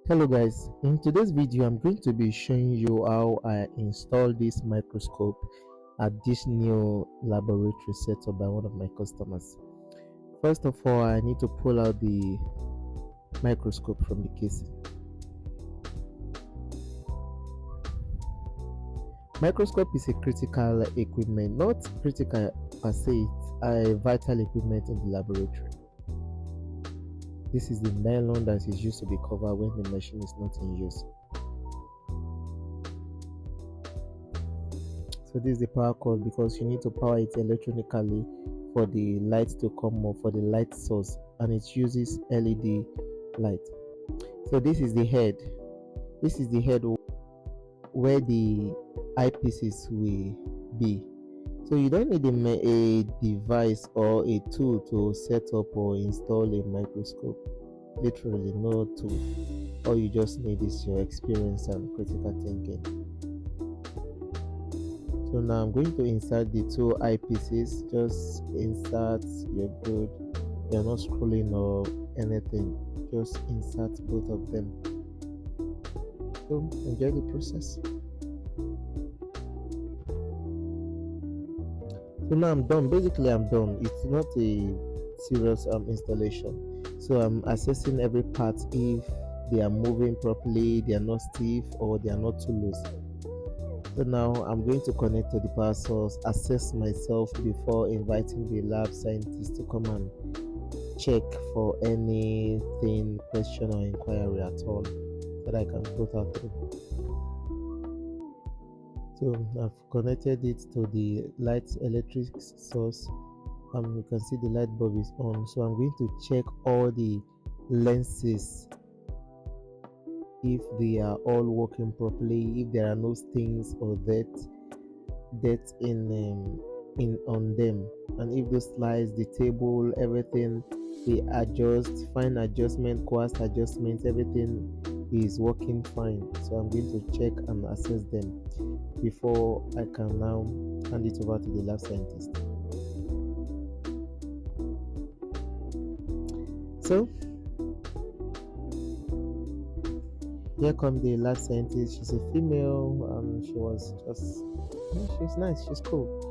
Hello guys, in today's video I'm going to be showing you how I installed this microscope at this new laboratory setup by one of my customers. First of all, I need to pull out the microscope from the casing. Microscope is a critical equipment, not critical per se, it's a vital equipment in the laboratory. This is the nylon that is used to be covered when the machine is not in use. So this is the power cord because you need to power it electronically for the light to come up, for the light source, and it uses LED light. So this is the head. This is the head where the eyepieces will be. So you don't need a device or a tool to set up or install a microscope. Literally no tool. All you just need is your experience and critical thinking. So now I'm going to insert the two eyepieces. Just insert, you're good. You're not scrolling or anything. Just insert both of them. So enjoy the process. So now I'm done. Basically I'm done. It's not a serious installation. So I'm assessing every part if they are moving properly, they are not stiff or they are not too loose. So now I'm going to connect to the power source, assess myself before inviting the lab scientist to come and check for anything, question or inquiry at all that I can put out through. So I've connected it to the light electric source, and you can see the light bulb is on. So I'm going to check all the lenses if they are all working properly, if there are no stains or dirt in on them, and if those slides, the table, everything, they adjust, fine adjustment, coarse adjustments, everything is working fine. So I'm going to check and assess them before I can now hand it over to the lab scientist. So here comes the lab scientist. She's a female and she was just, she's nice, she's cool.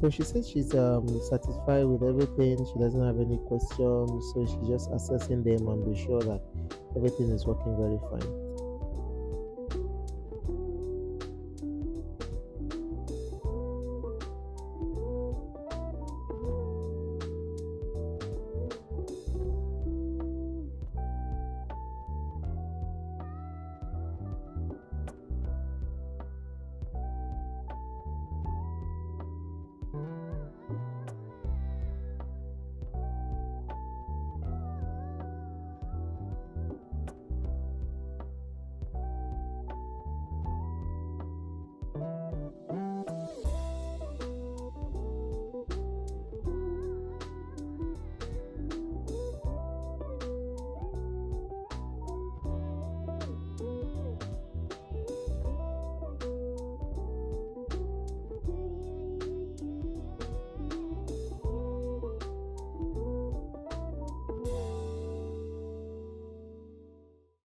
So she said she's satisfied with everything, she doesn't have any questions, so she's just assessing them and be sure that everything is working very fine.